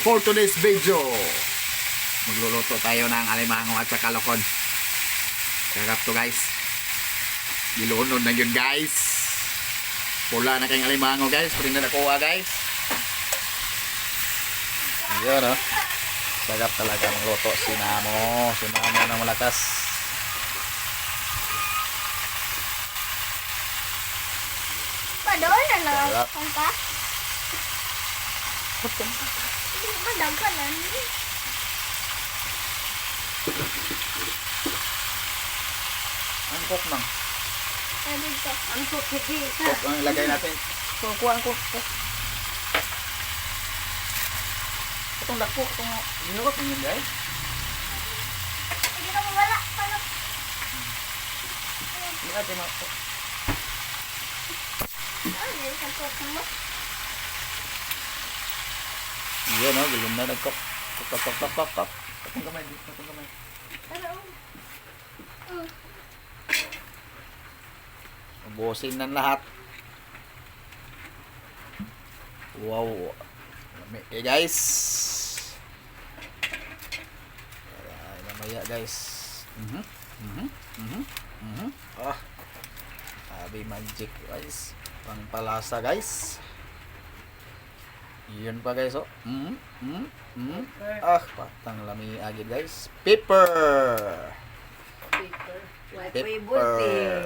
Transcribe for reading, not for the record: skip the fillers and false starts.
For today's video, magluluto tayo ng alimango at saka lokon. Sarap to guys. Dilunod na yun guys. Pula na kayong alimango guys. Pwede na nakuha guys. Yun o. Sarap talaga magluto. Sinamo. Sinamo na malakas. Padoon na lang. Sarap. Pangka? Hindi ba dagkanan? Angkok nang. Pwede ito. Ang kukiti ka. Angkok ang ilagay natin. So, kuha angkok. Itong dako. Itong ginurot ninyo guys. Hindi na mawala. Paano? Hindi natin ako. Ano yun? Sangkot mo? Yan o. Gulong na nagkok. Kok. Itong kamay. Itong kamay. Ano? Ubusin ng lahat. Wow. Lami guys. Ay, mamaya guys. Ah. Sabi magic guys. Pangpalasa guys. Yun pa guys oh. Ah, patang lami agad guys. Pepper. Paper. White Pepper. favorite.